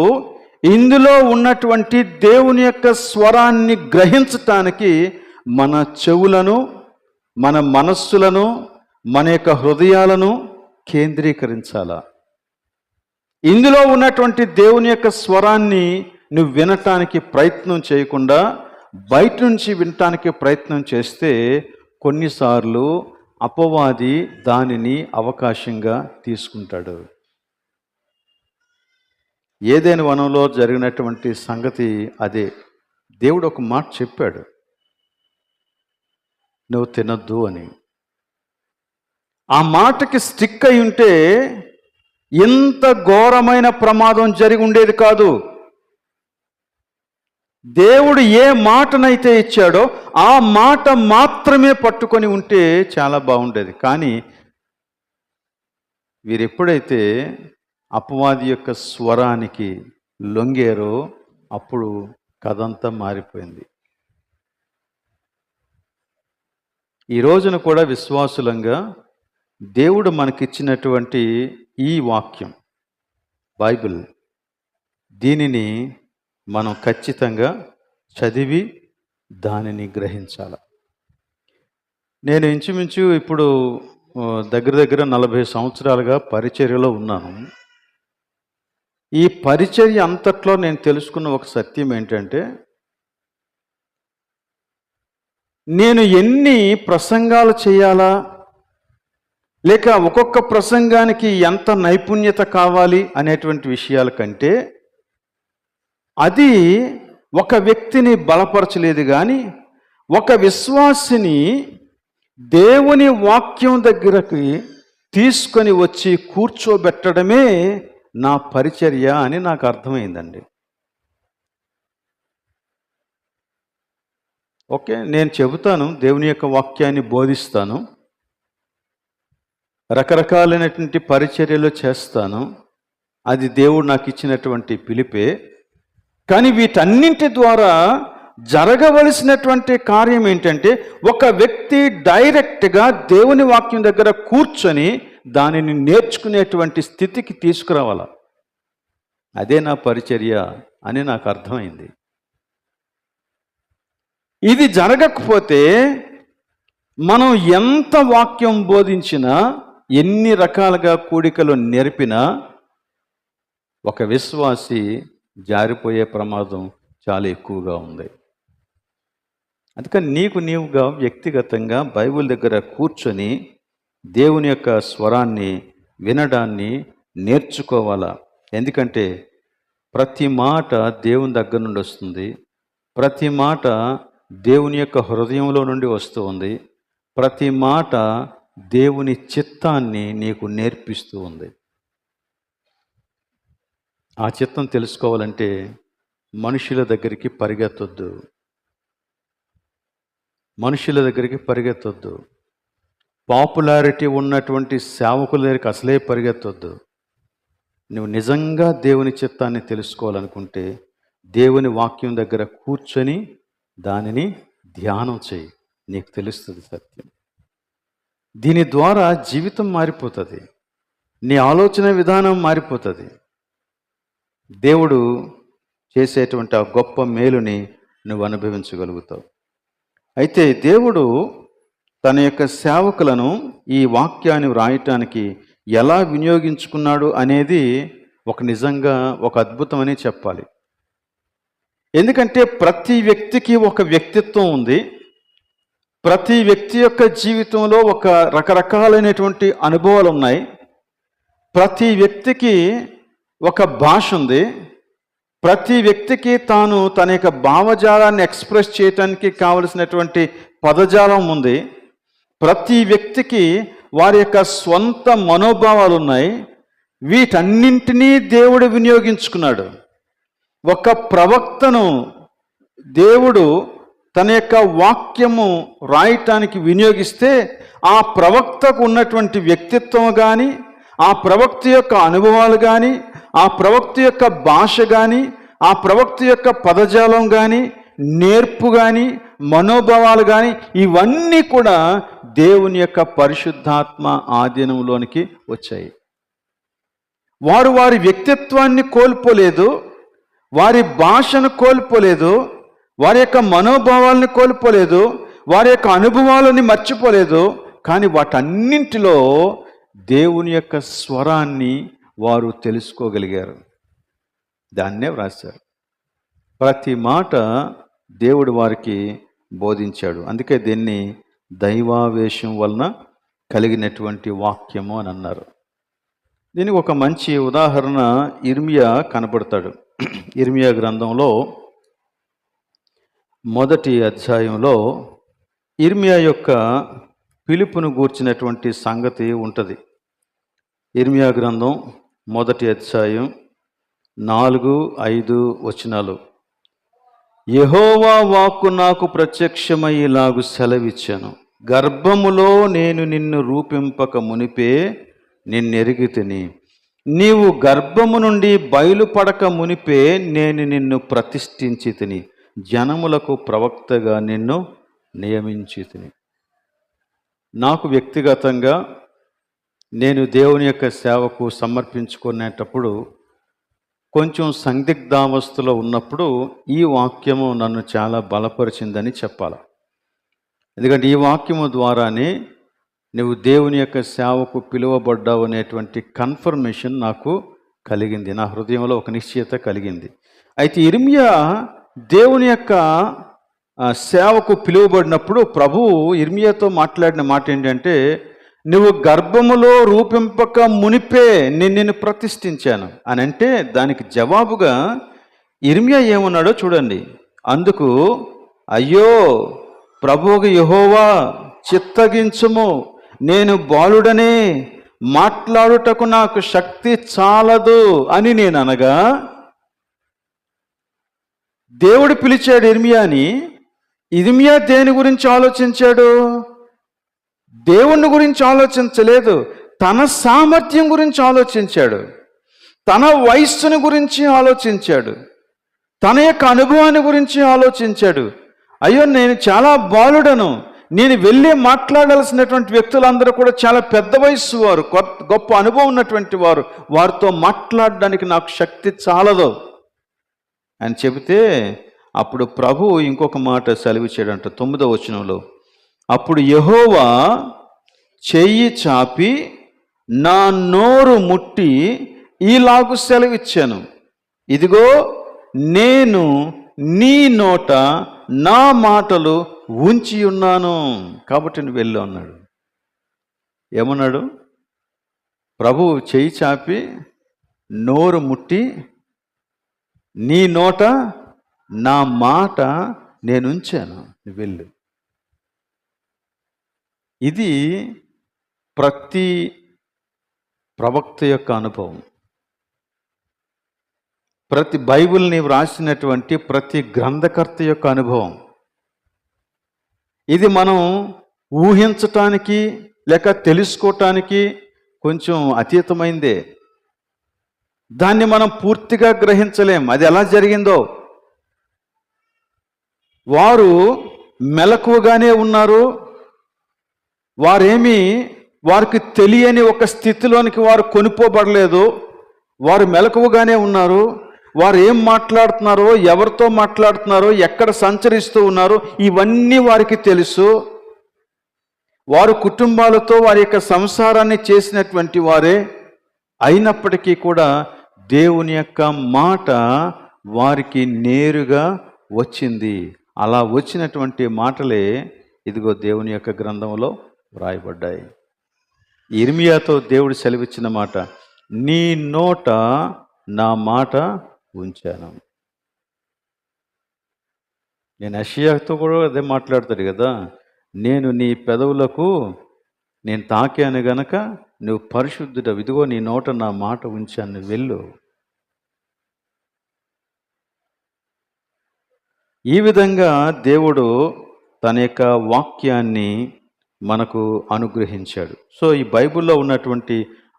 ఇందులో ఉన్నటువంటి దేవుని యొక్క స్వరాన్ని గ్రహించటానికి మన చెవులను, మన మనస్సులను, మన యొక్క హృదయాలను కేంద్రీకరించాలా. ఇందులో ఉన్నటువంటి దేవుని యొక్క స్వరాన్ని నువ్వు వినటానికి ప్రయత్నం చేయకుండా బయట నుంచి వినటానికి ప్రయత్నం చేస్తే కొన్నిసార్లు అపవాది దానిని అవకాశంగా తీసుకుంటాడు. ఏదైనా వనంలో జరిగినటువంటి సంగతి అదే. దేవుడు ఒక మాట చెప్పాడు, నువ్వు తినద్దు అని. ఆ మాటకి స్టిక్ అయి ఉంటే ఇంత ఘోరమైన ప్రమాదం జరిగి ఉండేది కాదు. దేవుడు ఏ మాటనైతే ఇచ్చాడో ఆ మాట మాత్రమే పట్టుకొని ఉంటే చాలా బాగుండేది. కానీ వీరెప్పుడైతే అపవాది యొక్క స్వరానికి లొంగారో అప్పుడు కథంతా మారిపోయింది. ఈ రోజున కూడా విశ్వాసులంగా దేవుడు మనకిచ్చినటువంటి ఈ వాక్యం బైబిల్, దీనిని మనం ఖచ్చితంగా చదివి దానిని గ్రహించాలి. నేను ఇంచుమించు ఇప్పుడు దగ్గర 40 సంవత్సరాలుగా పరిచర్యలో ఉన్నాను. ఈ పరిచర్య అంతట్లో నేను తెలుసుకున్న ఒక సత్యం ఏంటంటే, నేను ఎన్ని ప్రసంగాలు చేయాలా, లేక ఒక్కొక్క ప్రసంగానికి ఎంత నైపుణ్యత కావాలి అనేటువంటి విషయాల కంటే అది ఒక వ్యక్తిని బలపరచలేదు, కానీ ఒక విశ్వాసిని దేవుని వాక్యం దగ్గరకు తీసుకొని వచ్చి కూర్చోబెట్టడమే నా పరిచర్య అని నాకు అర్థమైందండి. ఓకే, నేను చెబుతాను, దేవుని యొక్క వాక్యాన్ని బోధిస్తాను, రకరకాలైనటువంటి పరిచర్యలు చేస్తాను, అది దేవుడు నాకు ఇచ్చినటువంటి పిలిపే. కానీ వీటన్నింటి ద్వారా జరగవలసినటువంటి కార్యం ఏంటంటే, ఒక వ్యక్తి డైరెక్ట్గా దేవుని వాక్యం దగ్గర కూర్చొని దానిని నేర్చుకునేటువంటి స్థితికి తీసుకురావాల. అదే నా పరిచర్య అని నాకు అర్థమైంది. ఇది జరగకపోతే మనం ఎంత వాక్యం బోధించినా, ఎన్ని రకాలుగా కూడికలు నేర్పినా ఒక విశ్వాసి జారిపోయే ప్రమాదం చాలా ఎక్కువగా ఉంది. అందుకని నీవుగా వ్యక్తిగతంగా బైబిల్ దగ్గర కూర్చొని దేవుని యొక్క స్వరాన్ని వినడాన్ని నేర్చుకోవాలా. ఎందుకంటే ప్రతి మాట దేవుని దగ్గర నుండి వస్తుంది, ప్రతి మాట దేవుని యొక్క హృదయంలో నుండి వస్తుంది, ప్రతి మాట దేవుని చిత్తాన్ని నీకు నేర్పిస్తూ ఉంది. ఆ చిత్తం తెలుసుకోవాలంటే మనుషుల దగ్గరికి పరిగెత్తొద్దు. మనుషుల దగ్గరికి పరిగెత్తొద్దు. పాపులారిటీ ఉన్నటువంటి సేవకుల దగ్గరికి అసలే పరిగెత్తొద్దు. నువ్వు నిజంగా దేవుని చిత్తాన్ని తెలుసుకోవాలనుకుంటే దేవుని వాక్యం దగ్గర కూర్చొని దానిని ధ్యానం చేయి, నీకు తెలుస్తుంది సత్యం. దీని ద్వారా జీవితం మారిపోతుంది, నీ ఆలోచన విధానం మారిపోతుంది. దేవుడు చేసేటువంటి ఆ గొప్ప మేలుని నువ్వు అనుభవించగలుగుతావు. అయితే దేవుడు తన యొక్క సేవకులను ఈ వాక్యాన్ని వ్రాయటానికి ఎలా వినియోగించుకున్నాడు అనేది నిజంగా ఒక అద్భుతమని చెప్పాలి. ఎందుకంటే ప్రతి వ్యక్తికి ఒక వ్యక్తిత్వం ఉంది. ప్రతి వ్యక్తి యొక్క జీవితంలో ఒక రకరకాలైనటువంటి అనుభవాలు ఉన్నాయి. ప్రతి వ్యక్తికి ఒక భాష ఉంది. ప్రతి వ్యక్తికి తాను తన యొక్క భావజాలాన్ని ఎక్స్ప్రెస్ చేయటానికి కావలసినటువంటి పదజాలం ఉంది. ప్రతి వ్యక్తికి వారి యొక్క స్వంత మనోభావాలు ఉన్నాయి. వీటన్నింటినీ దేవుడు వినియోగించుకున్నాడు. ఒక ప్రవక్తను దేవుడు తన యొక్క వాక్యము రాయటానికి వినియోగిస్తే ఆ ప్రవక్తకు ఉన్నటువంటి వ్యక్తిత్వం కానీ, ఆ ప్రవక్త యొక్క అనుభవాలు కానీ, ఆ ప్రవక్త యొక్క భాష కానీ, ఆ ప్రవక్త యొక్క పదజాలం కానీ, నేర్పు కానీ, మనోభావాలు కానీ, ఇవన్నీ కూడా దేవుని యొక్క పరిశుద్ధాత్మ ఆధీనంలోనికి వచ్చాయి. వారు వారి వ్యక్తిత్వాన్ని కోల్పోలేదు, వారి భాషను కోల్పోలేదు, వారి యొక్క మనోభావాలను కోల్పోలేదు, వారి యొక్క అనుభవాలని మర్చిపోలేదు. కానీ వాటన్నింటిలో దేవుని యొక్క స్వరాన్ని వారు తెలుసుకోగలిగారు. దాన్నే వ్రాశారు. ప్రతి మాట దేవుడు వారికి బోధించాడు. అందుకే దీన్ని దైవావేశం వలన కలిగినటువంటి వాక్యము అని అన్నారు. దీనికి ఒక మంచి ఉదాహరణ ఇర్మియా కనబడతాడు. ఇర్మియా గ్రంథంలో 1వ అధ్యాయంలో ఇర్మియా యొక్క పిలుపును గూర్చినటువంటి సంగతి ఉంటుంది. ఇర్మియా గ్రంథం 1వ అధ్యాయం 4-5 వచనాలు. యెహోవా వాక్కు నాకు ప్రత్యక్షమై ఇలాగు సెలవిచ్చాను, గర్భములో నేను నిన్ను రూపింపక మునిపే నిన్నెరిగితిని, నీవు గర్భము నుండి బయలుపడక మునిపే నేను నిన్ను ప్రతిష్ఠించి తిని, జనములకు ప్రవక్తగా నిన్ను నియమించి తిని. నాకు వ్యక్తిగతంగా నేను దేవుని యొక్క సేవకు సమర్పించుకునేటప్పుడు కొంచెం సందిగ్ధావస్థలో ఉన్నప్పుడు ఈ వాక్యము నన్ను చాలా బలపరిచిందని చెప్పాలి. ఎందుకంటే ఈ వాక్యము ద్వారానే నువ్వు దేవుని యొక్క సేవకు పిలువబడ్డావు అనేటువంటి కన్ఫర్మేషన్ నాకు కలిగింది. నా హృదయంలో ఒక నిశ్చయత కలిగింది. అయితే ఇర్మియా దేవుని యొక్క సేవకు పిలువబడినప్పుడు ప్రభువు ఇర్మియాతో మాట్లాడిన మాట ఏంటంటే, నువ్వు గర్భములో రూపింపక మునిపే నిన్ను ప్రతిష్ఠించాను అని అంటే, దానికి జవాబుగా ఇర్మియా ఏమన్నాడో చూడండి. అందుకు, అయ్యో ప్రభువుకు యెహోవా చిత్తగించుము, నేను బాలుడనే, మాట్లాడుటకు నాకు శక్తి చాలదు అని నేను అనగా, దేవుడు పిలిచాడు ఇర్మియాని. ఇర్మియా దేని గురించి ఆలోచించాడు? దేవుని గురించి ఆలోచించలేదు, తన సామర్థ్యం గురించి ఆలోచించాడు, తన వయస్సుని గురించి ఆలోచించాడు, తన యొక్క అనుభవాన్ని గురించి ఆలోచించాడు. అయ్యో నేను చాలా బాలుడను, నేను వెళ్ళి మాట్లాడాల్సినటువంటి వ్యక్తులందరూ కూడా చాలా పెద్ద వయస్సు వారు, గొప్ప అనుభవం ఉన్నటువంటి వారు, వారితో మాట్లాడడానికి నాకు శక్తి చాలదు అని చెబితే, అప్పుడు ప్రభు ఇంకొక మాట సెలవిచ్చాడంట 9వ వచనంలో. అప్పుడు యెహోవా చెయ్యి చాపి నా నోరు ముట్టి ఈలాగు సెలవిచ్చాను, ఇదిగో నేను నీ నోట నా మాటలు ఉంచి ఉన్నాను, కాబట్టి నువ్వు వెళ్ళు అన్నాడు. ఏమన్నాడు? ప్రభువు చెయ్యి చాపి నోరు ముట్టి నీ నోట నా మాట నేను ఉంచాను, నువ్వు వెళ్ళు. ఇది ప్రతి ప్రవక్త యొక్క అనుభవం, ప్రతి బైబిల్ని వ్రాసినటువంటి ప్రతి గ్రంథకర్త యొక్క అనుభవం, ఇది మనం ఊహించటానికి లేక తెలుసుకోవటానికి కొంచెం అతీతమైందే. దాన్ని మనం పూర్తిగా గ్రహించలేం అది ఎలా జరిగిందో. వారు మెలకువగానే ఉన్నారు. వారికి తెలియని ఒక స్థితిలోనికి వారు కొనిపోబడలేదు. వారు మెలకువగానే ఉన్నారు. వారు ఏం మాట్లాడుతున్నారో, ఎవరితో మాట్లాడుతున్నారో, ఎక్కడ సంచరిస్తూ ఉన్నారో ఇవన్నీ వారికి తెలుసు. వారు కుటుంబాలతో వారి యొక్క సంసారాన్ని చేసినటువంటి వారే అయినప్పటికీ కూడా దేవుని యొక్క మాట వారికి నేరుగా వచ్చింది. అలా వచ్చినటువంటి మాటలే ఇదిగో దేవుని యొక్క గ్రంథంలో వ్రాయబడ్డాయి. ఇర్మియాతో దేవుడు సెలవిచ్చిన మాట, నీ నోట నా మాట ఉంచాను. నేను యెషయాతో కూడా అదే మాట్లాడతాడు కదా, నేను నీ పెదవులకు నేను తాకాను గనక నువ్వు పరిశుద్ధుడవు, ఇదిగో నీ నోట నా మాట ఉంచాను, వెళ్ళు. ఈ విధంగా దేవుడు తన యొక్క వాక్యాన్ని మనకు అనుగ్రహించాడు. సో ఈ బైబిల్లో ఉన్నటువంటి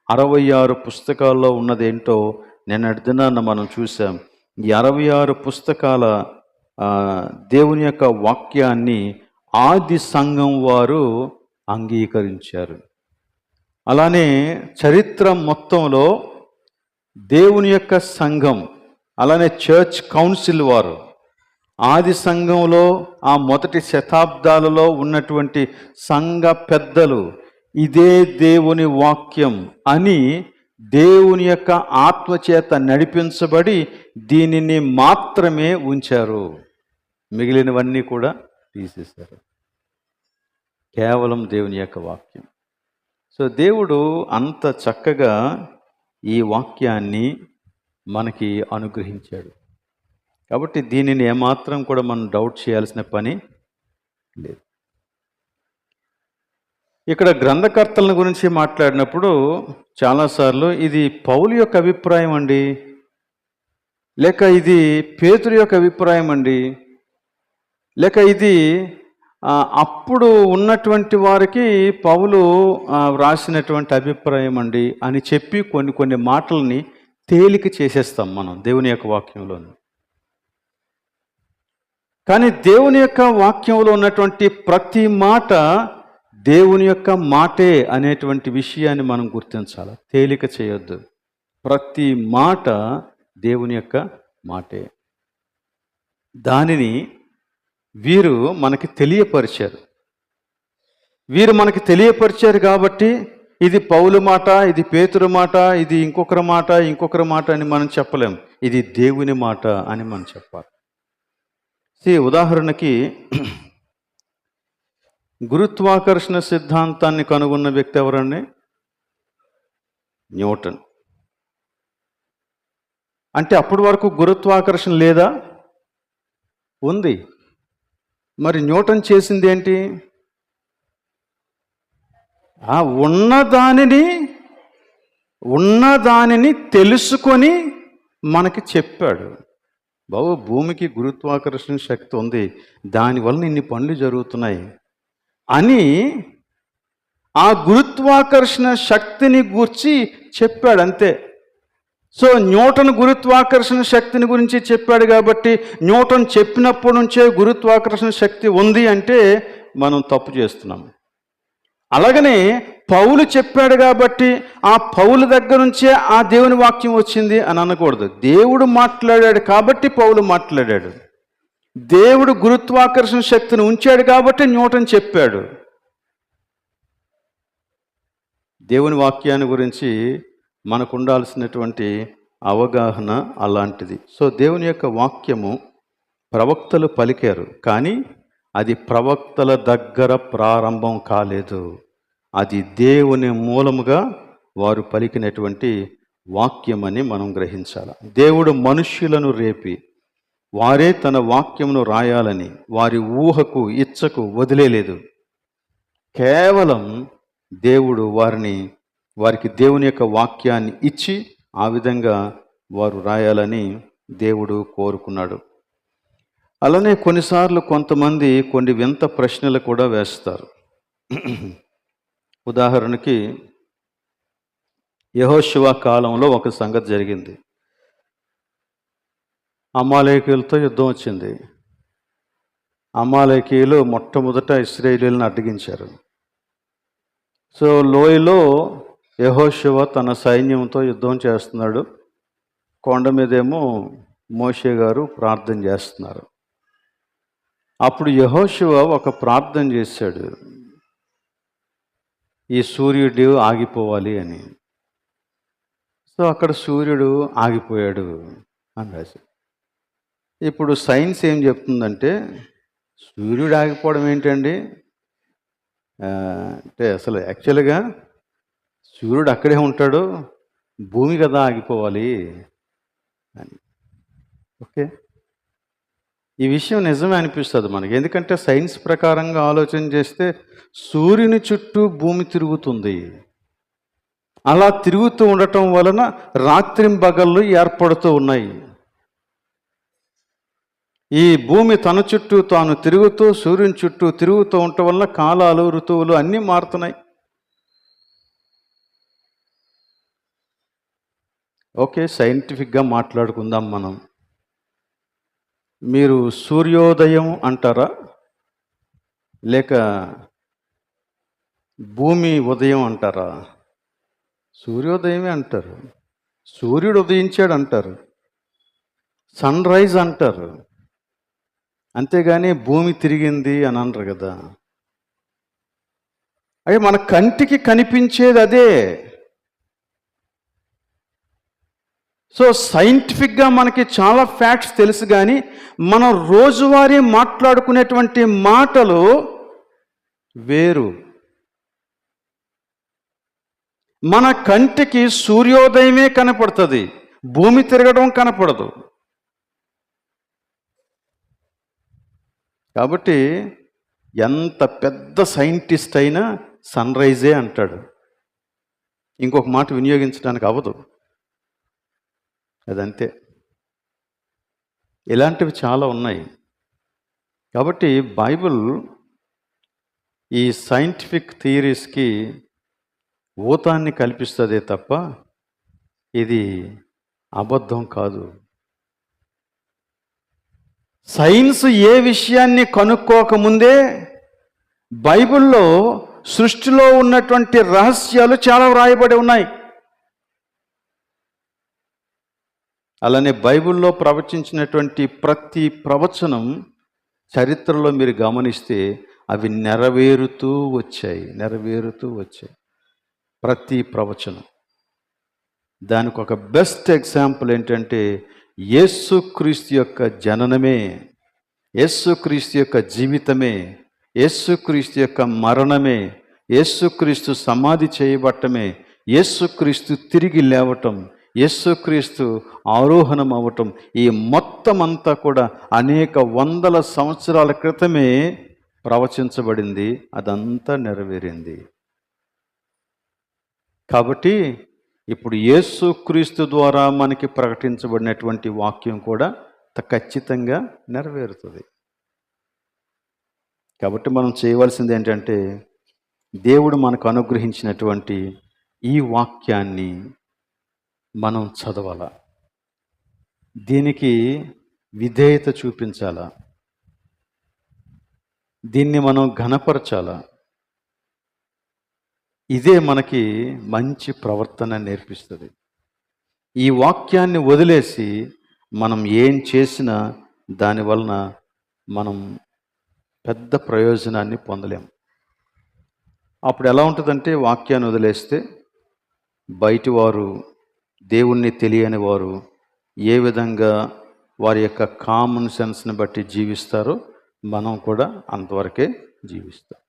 66 పుస్తకాల్లో ఉన్నదేంటో నిన్నటి దినాన్న మనం చూసాం. ఈ 66 పుస్తకాల దేవుని యొక్క వాక్యాన్ని ఆది సంఘం వారు అంగీకరించారు. అలానే చరిత్ర మొత్తంలో దేవుని యొక్క సంఘం, అలానే చర్చ్ కౌన్సిల్ వారు ఆది సంఘంలో ఆ మొదటి శతాబ్దాలలో ఉన్నటువంటి సంఘ పెద్దలు ఇదే దేవుని వాక్యం అని దేవుని యొక్క ఆత్మచేత నడిపించబడి దీనిని మాత్రమే ఉంచారు. మిగిలినవన్నీ కూడా తీసేశారు. కేవలం దేవుని యొక్క వాక్యం. సో దేవుడు అంత చక్కగా ఈ వాక్యాన్ని మనకి అనుగ్రహించాడు. కాబట్టి దీనిని ఏమాత్రం కూడా మనం డౌట్ చేయాల్సిన పని లేదు. ఇక్కడ గ్రంథకర్తల గురించి మాట్లాడినప్పుడు చాలాసార్లు ఇది పౌలు యొక్క అభిప్రాయం అండి, లేక ఇది పేతురు యొక్క అభిప్రాయం అండి, లేక ఇది అప్పుడు ఉన్నటువంటి వారికి పౌలు వ్రాసినటువంటి అభిప్రాయం అండి అని చెప్పి కొన్ని మాటల్ని తేలిక చేసేస్తాం మనం దేవుని యొక్క వాక్యంలో. కానీ దేవుని యొక్క వాక్యంలో ఉన్నటువంటి ప్రతి మాట దేవుని యొక్క మాటే అనేటువంటి విషయాన్ని మనం గుర్తించాలి. తేలిక చేయొద్దు. ప్రతి మాట దేవుని యొక్క మాటే. దానిని వీరు మనకి తెలియపరిచారు. కాబట్టి ఇది పౌలు మాట, ఇది పేతురు మాట, ఇది ఇంకొకరి మాట అని మనం చెప్పలేం. ఇది దేవుని మాట అని మనం చెప్పాలి. ఉదాహరణకి గురుత్వాకర్షణ సిద్ధాంతాన్ని కనుగొన్న వ్యక్తి ఎవరండి? న్యూటన్. అంటే అప్పటి వరకు గురుత్వాకర్షణ లేదా? ఉంది. మరి న్యూటన్ చేసింది ఏంటి? ఉన్నదానిని తెలుసుకొని మనకి చెప్పాడు. బాబు, భూమికి గురుత్వాకర్షణ శక్తి ఉంది, దానివల్ల ఇన్ని పనులు జరుగుతున్నాయి అని ఆ గురుత్వాకర్షణ శక్తిని గూర్చి చెప్పాడు అంతే. సో న్యూటన్ గురుత్వాకర్షణ శక్తిని గురించి చెప్పాడు కాబట్టి న్యూటన్ చెప్పినప్పటి నుంచే గురుత్వాకర్షణ శక్తి ఉంది అంటే మనం తప్పు చేస్తున్నాం. అలాగనే పౌలు చెప్పాడు కాబట్టి ఆ పౌలు దగ్గర నుంచే ఆ దేవుని వాక్యం వచ్చింది అని అనకూడదు. దేవుడు మాట్లాడాడు కాబట్టి పౌలు మాట్లాడాడు. దేవుడు గురుత్వాకర్షణ శక్తిని ఉంచాడు కాబట్టి న్యూటన్ చెప్పాడు. దేవుని వాక్యాన్ని గురించి మనకు ఉండాల్సినటువంటి అవగాహన అలాంటిది. సో దేవుని యొక్క వాక్యము ప్రవక్తలు పలికారు, కానీ అది ప్రవక్తల దగ్గర ప్రారంభం కాలేదు. అది దేవుని మూలముగా వారు పలికినటువంటి వాక్యమని మనం గ్రహించాలి. దేవుడు మనుష్యులను రేపి వారే తన వాక్యమును రాయాలని వారి ఊహకు ఇచ్చకు వదిలేలేదు. కేవలం దేవుడు వారికి దేవుని యొక్క వాక్యాన్ని ఇచ్చి ఆ విధంగా వారు రాయాలని దేవుడు కోరుకున్నాడు. అలానే కొన్నిసార్లు కొంతమంది కొన్ని వింత ప్రశ్నలు కూడా వేస్తారు. ఉదాహరణకి యెహోషువ కాలంలో ఒక సంగతి జరిగింది. అమాలేకీయులతో యుద్ధం వచ్చింది. అమాలేకీయులు మొట్టమొదట ఇశ్రాయేలీయులను అడ్డగించారు. సో లోయలో యెహోషువ తన సైన్యంతో యుద్ధం చేస్తున్నాడు. కొండ మీదేమో మోషే గారు ప్రార్థన చేస్తున్నారు. అప్పుడు యెహోషువ ఒక ప్రార్థన చేశాడు, ఈ సూర్యుడు ఆగిపోవాలి అని. సో అక్కడ సూర్యుడు ఆగిపోయాడు అని రాశాడు. ఇప్పుడు సైన్స్ ఏం చెప్తుందంటే, సూర్యుడు ఆగిపోవడం ఏంటండి అంటే అసలు యాక్చువల్గా సూర్యుడు అక్కడే ఉంటాడు, భూమి కదా ఆగిపోవాలి అని. ఓకే, ఈ విషయం నిజమే అనిపిస్తుంది మనకి. ఎందుకంటే సైన్స్ ప్రకారంగా ఆలోచన చేస్తే సూర్యుని చుట్టూ భూమి తిరుగుతుంది. అలా తిరుగుతూ ఉండటం వలన రాత్రింబగళ్ళు ఏర్పడుతూ ఉన్నాయి. ఈ భూమి తన చుట్టూ తాను తిరుగుతూ సూర్యుని చుట్టూ తిరుగుతూ ఉండటం వలన కాలాలు, ఋతువులు అన్నీ మారుతున్నాయి. ఓకే, సైంటిఫిక్గా మాట్లాడుకుందాం మనం. మీరు సూర్యోదయం అంటారా లేక భూమి ఉదయం అంటారా? సూర్యోదయమే అంటారు. సూర్యుడు ఉదయించాడు అంటారు, సన్ రైజ్ అంటారు, అంతేగాని భూమి తిరిగింది అని అనరు కదా. అయ్యి మన కంటికి కనిపించేది అదే. సో సైంటిఫిక్గా మనకి చాలా ఫ్యాక్ట్స్ తెలుసు, కానీ మనం రోజువారీ మాట్లాడుకునేటువంటి మాటలు వేరు. మన కంటికి సూర్యోదయమే కనపడుతుంది, భూమి తిరగడం కనపడదు. కాబట్టి ఎంత పెద్ద సైంటిస్ట్ అయినా సన్ రైజే అంటాడు, ఇంకొక మాట వినియోగించడానికి అవ్వదు. అదంతే. ఇలాంటివి చాలా ఉన్నాయి. కాబట్టి బైబిల్ ఈ సైంటిఫిక్ థియరీస్కి ఊతాన్ని కల్పిస్తుందే తప్ప ఇది అబద్ధం కాదు. సైన్స్ ఏ విషయాన్ని కనుక్కోకముందే బైబిల్లో సృష్టిలో ఉన్నటువంటి రహస్యాలు చాలా వ్రాయబడి ఉన్నాయి. అలానే బైబిల్లో ప్రవచించినటువంటి ప్రతి ప్రవచనం చరిత్రలో మీరు గమనిస్తే అవి నెరవేరుతూ వచ్చాయి ప్రతి ప్రవచనం. దానికి ఒక బెస్ట్ ఎగ్జాంపుల్ ఏంటంటే యేసుక్రీస్తు యొక్క జననమే, యేసుక్రీస్తు యొక్క జీవితమే, యేసుక్రీస్తు యొక్క మరణమే, యేసుక్రీస్తు సమాధి చేయబట్టమే, యేసుక్రీస్తు తిరిగి లేవటం, యేసుక్రీస్తు ఆరోహణం అవ్వటం, ఈ మొత్తం అంతా కూడా అనేక వందల సంవత్సరాల క్రితమే ప్రవచించబడింది. అదంతా నెరవేరింది. కాబట్టి ఇప్పుడు యేసుక్రీస్తు ద్వారా మనకి ప్రకటించబడినటువంటి వాక్యం కూడా ఖచ్చితంగా నెరవేరుతుంది. కాబట్టి మనం చేయవలసింది ఏంటంటే, దేవుడు మనకు అనుగ్రహించినటువంటి ఈ వాక్యాన్ని మనం చదవాలా, దీనికి విధేయత చూపించాలా, దీన్ని మనం ఘనపరచాలా. ఇదే మనకి మంచి ప్రవర్తన నేర్పిస్తుంది. ఈ వాక్యాన్ని వదిలేసి మనం ఏం చేసినా దానివలన మనం పెద్ద ప్రయోజనాన్ని పొందలేం. అప్పుడు ఎలా ఉంటుందంటే, వాక్యాన్ని వదిలేస్తే బయటి వారు, దేవుణ్ణి తెలియని వారు ఏ విధంగా వారి యొక్క కామన్ సెన్స్ని బట్టి జీవిస్తారో మనం కూడా అంతవరకే జీవిస్తాం.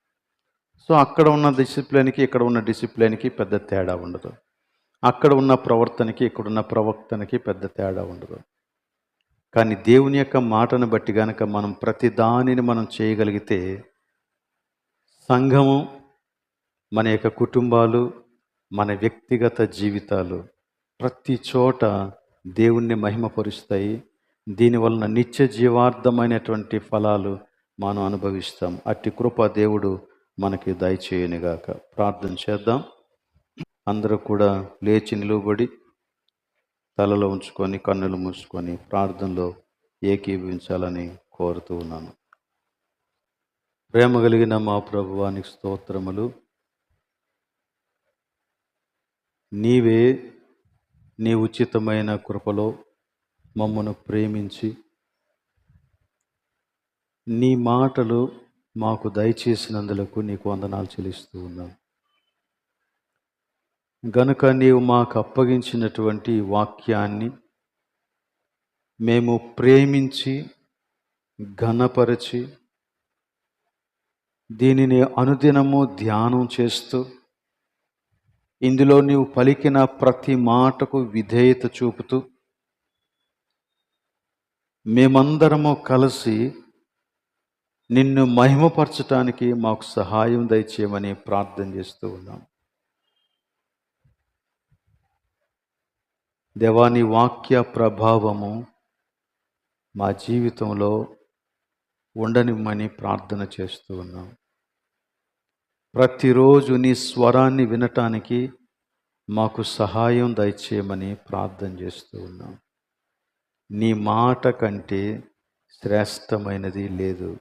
సో అక్కడ ఉన్న డిసిప్లిన్కి ఇక్కడ ఉన్న డిసిప్లిన్కి పెద్ద తేడా ఉండదు. అక్కడ ఉన్న ప్రవర్తనకి ఇక్కడున్న ప్రవర్తనకి పెద్ద తేడా ఉండదు. కానీ దేవుని యొక్క మాటను బట్టి కనుక మనం ప్రతి దానిని మనం చేయగలిగితే సంఘము మన యొక్క కుటుంబాలు, మన వ్యక్తిగత జీవితాలు ప్రతి చోట దేవుణ్ణి మహిమపరుస్తాయి. దీనివలన నిత్య జీవార్థమైనటువంటి ఫలాలు మనం అనుభవిస్తాం. అట్టి కృప దేవుడు మనకి దయచేయనుగాక. ప్రార్థన చేద్దాం. అందరూ కూడా లేచి నిలువబడి తలలో ఉంచుకొని కన్నులు మూసుకొని ప్రార్థనలో ఏకీభవించాలని కోరుతూ ఉన్నాను. ప్రేమ కలిగిన మా ప్రభువానికి స్తోత్రములు. నీవే నీ ఉచితమైన కృపలో మమ్మను ప్రేమించి నీ మాటలు మాకు దయచేసినందులకు నీకు వందనాలు చెల్లిస్తూ ఉన్నాను. గనుక నీవు మాకు అప్పగించినటువంటి వాక్యాన్ని మేము ప్రేమించి ఘనపరచి దీనిని అనుదినము ధ్యానం చేస్తూ ఇందులో నీవు పలికిన ప్రతి మాటకు విధేయత చూపుతూ మేమందరము కలిసి నిన్ను మహిమపరచటానికి మాకు సహాయం దయచేయమని ప్రార్థన చేస్తూ ఉన్నాం. దేవా, నీ వాక్య ప్రభావము మా జీవితంలో ఉండనిమ్మని ప్రార్థన చేస్తూ ఉన్నాం. ప్రతిరోజు నీ స్వరాన్ని వినటానికి మాకు సహాయం దయచేయమని ప్రార్థన చేస్తూ ఉన్నాం. నీ మాట కంటే శ్రేష్టమైనది లేదు.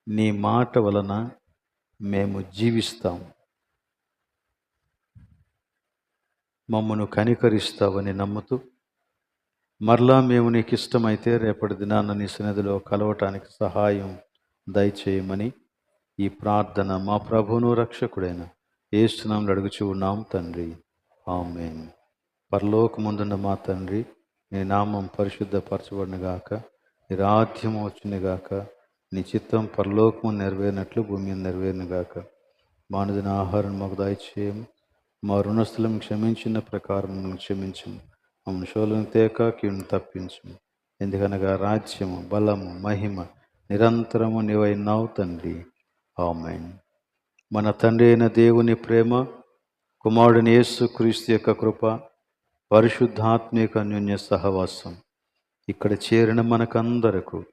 నీ మాట వలన మేము జీవిస్తాం. మమ్మను కనికరిస్తావని నమ్ముతూ మరలా మేము నీకు ఇష్టమైతే రేపటి దినాన నీ సన్నిధిలో కలవటానికి సహాయం దయచేయమని ఈ ప్రార్థన మా ప్రభువును రక్షకుడైన యేసు నామములో అడుగుచూ ఉన్నాం తండ్రి. ఆమేన్. పరలోకమందున్న మా తండ్రి, నీ నామం పరిశుద్ధపరచబడునుగాక, నీ రాజ్యం వచ్చునుగాక, నీ చిత్తం పరలోకము నెరవేరినట్లు భూమి మీద నెరవేరునుగాక. మా అనుదిన ఆహారం మాకు దయచేయము. మా రుణస్థులను క్షమించిన ప్రకారం మమ్మల్ని క్షమించము. మమ్మల్ని శోధనకు తేక కీడును తప్పించము. ఎందుకనగా రాజ్యము, బలము, మహిమ నిరంతరము నీవైనావు తండ్రి. ఆమేన్. మన తండ్రి అయిన దేవుని ప్రేమ, కుమారుడైన యేసుక్రీస్తు యొక్క కృప, పరిశుద్ధాత్మిక అన్యోన్య సహవాసం ఇక్కడ చేరిన మనకందరకు,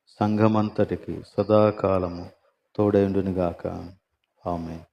సంఘమంతటికి సదాకాలము తోడైండునుగాక. ఆమేన్.